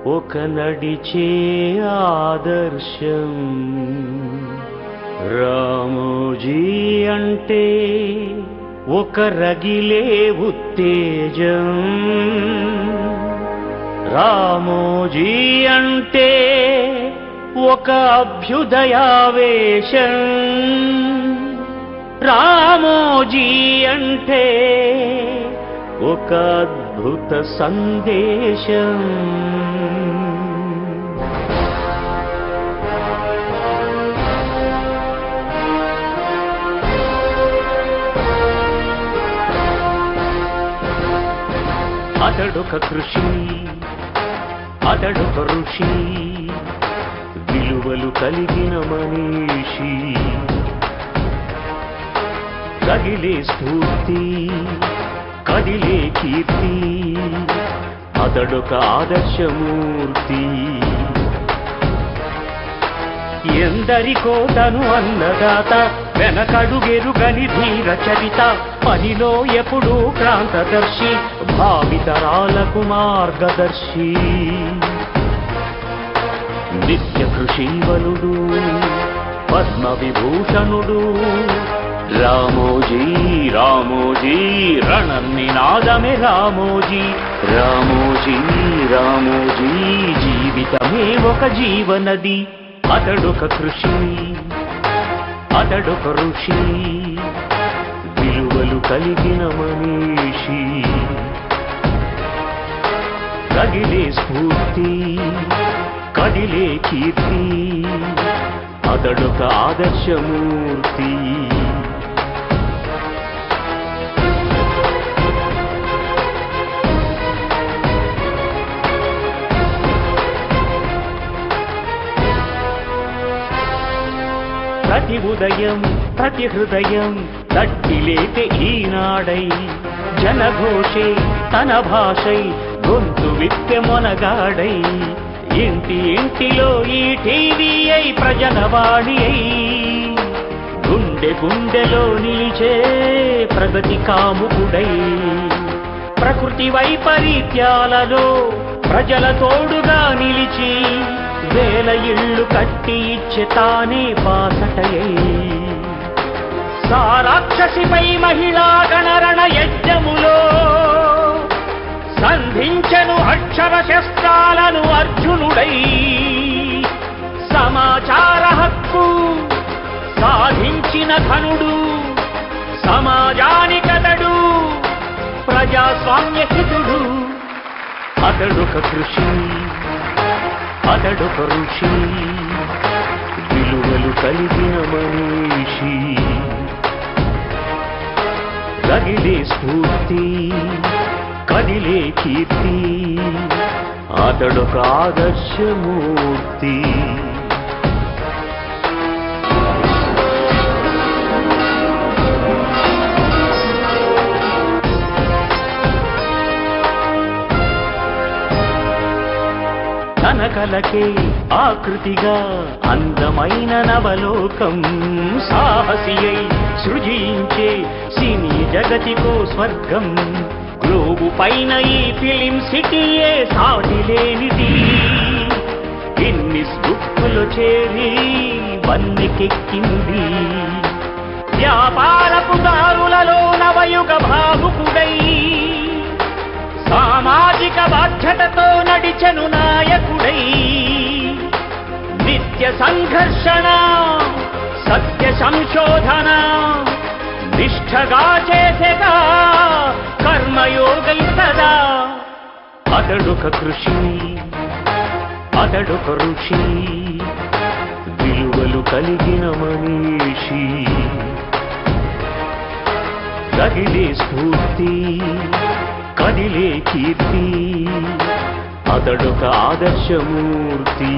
ఒక నడిచే ఆదర్శం. రామోజీ అంటే ఒక రగిలే ఉత్తేజం. రామోజీ అంటే ఒక అభ్యుదయావేశం. రామోజీ అంటే ఒక అద్భుత సందేశం. అతడొక కృషి, అతడొక ఋషి, విలువలు కలిగిన మనిషి. కదిలే స్ఫూర్తి, కదిలే కీర్తి, అతడొక ఆదర్శమూర్తి. ఎందరికో తను అన్నదాత, వెనకడుగెరుగని ధీర చరిత. పనిలో ఎప్పుడూ క్రాంతదర్శి, భావితరాలకు మార్గదర్శి. నిత్య కృషీవలుడు, పద్మ విభూషణుడు. రామోజీ రామోజీ రణనినాదమే రామోజీ. రామోజీ రామోజీ జీవితమే ఒక జీవనది. అతడొక కృషి, అతడొక ఋషి, విలువలు కలిగిన మనిషి. కదిలే స్ఫూర్తి, కదిలే కీర్తి, అతడొక ఆదర్శమూర్తి. ప్రతి ఉదయం ప్రతి హృదయం తట్టిలేతే ఈనాడై, జనఘోషే తన భాషై గొంతు విప్పె మొనగాడై. ఇంటి ఇంటిలో ఈ టీవీ అయి ప్రజలవాణి అయి, గుండె గుండెలో నిలిచే ప్రగతి కాముకుడై. ప్రకృతి వైపరీత్యాలలో ప్రజల తోడుగా నిలిచి, వేల ఇళ్ళు కట్టి ఇచ్చే తానే బాసటయై. సారాక్షసిపై మహిళా గణరణ యజ్ఞములో సంధించెను అక్షర శస్త్రాలను అర్జునుడై. సమాచార హక్కు సాధించిన ఘనుడు, సమాజానికతడు ప్రజాస్వామ్య హితుడు. అతడొక కృషి, అతడొక ఋషి, విలువలు కలిగిన మనిషి. కదిలే స్ఫూర్తి, కదిలే కీర్తి, అతడొక ఆదర్శమూర్తి. తన కలకే ఆకృతిగా అందమైన నవలోకం, సాహసి అయి సృజించే సినీ జగతికో స్వర్గం. గ్లోబు పైన ఈ ఫిలిం సిటీయే సాటి లేనిది. గిన్నిస్ బుక్కులో చేరి వన్నెకెక్కింది. వ్యాపారపు దారులలో నవయుగ భావుకుడై, సామాజిక బాధ్యతతో నడిచెను నాయకుడై. నిత్య సంఘర్షణ, సత్య సంశోధన, నిష్ఠగా చేసేగా కర్మయోగై సదా. అతడొక కృషి, అతడొక ఋషి, విలువలు కలిగిన మనిషి. కదిలే స్ఫూర్తి, కదిలే కీర్తి, అతడొక ఆదర్శమూర్తి.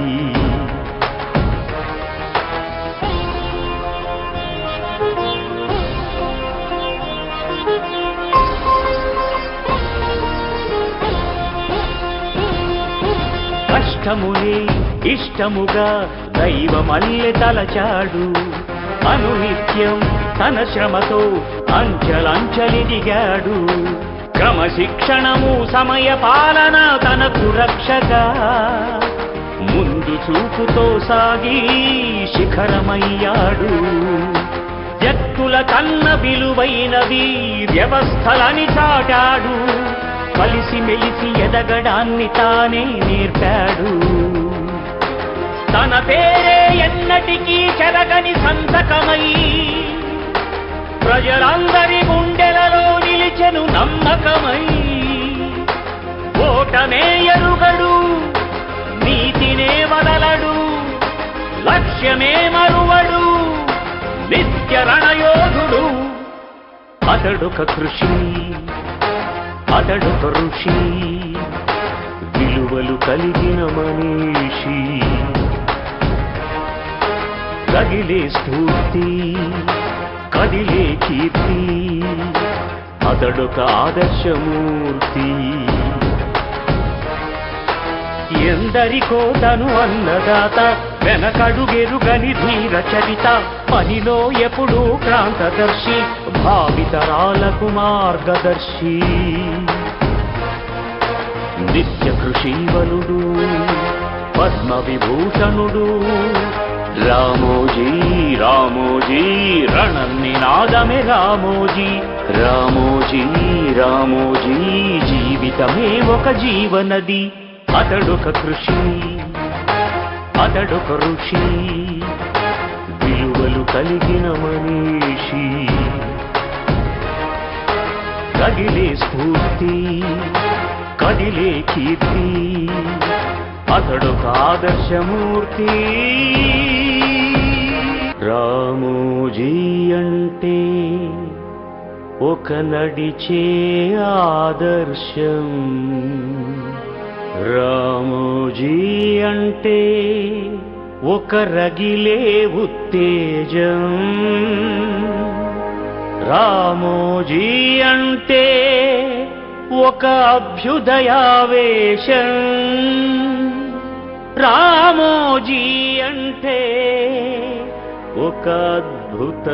కష్టమునే ఇష్టముగా దైవమల్లె తలచాడు. అనునిత్యం తన శ్రమతో అంచలంచలిదిగాడు. క్రమ క్రమశిక్షణము సమయ పాలన తనకు రక్షగా ముందు చూపుతో సాగి శిఖరమయ్యాడు. వ్యక్తుల కన్న విలువైనవి వ్యవస్థలని చాటాడు. కలిసి మెలిసి ఎదగడాన్ని తానే నేర్పాడు. తన పేరే ఎన్నటికీ చెరగని సంతకమై ప్రజలందరి గుండెలలో నిలిచెను నమ్మకమై. ఓటమే ఎరుగడు, నీతినే వదలడు, లక్ష్యమే మరువడు, నిత్య రణయోధుడు. అతడొక కృషి, అతడొక ఋషి, విలువలు కలిగిన మనిషి. కదిలే స్ఫూర్తి, కదిలే కీర్తి, అతడొక ఆదర్శమూర్తి. ఎందరికో తను అన్నదాత, వెనకడుగెరుగని ధీర చరిత. పనిలో ఎప్పుడూ క్రాంతదర్శి, భావితరాలకు మార్గదర్శి. నిత్య కృషీవలుడు, పద్మ విభూషణుడు. రామోజీ రామోజీ రణనినాదమే రామోజీ. రామోజీ రామోజీ జీవితమే ఒక జీవనది. అతడొక కృషి, అతడొక ఋషి, విలువలు కలిగిన మనిషి. కదిలే స్ఫూర్తి, కదిలే కీర్తి, అతడొక ఆదర్శమూర్తి. రామోజీ అంటే ఒక నడిచే ఆదర్శం. రామోజీ అంటే ఒక రగిలే ఉత్తేజం. రామోజీ అంటే ఒక అభ్యుదయావేశం. రామోజీ అంటే ఒక అద్భుత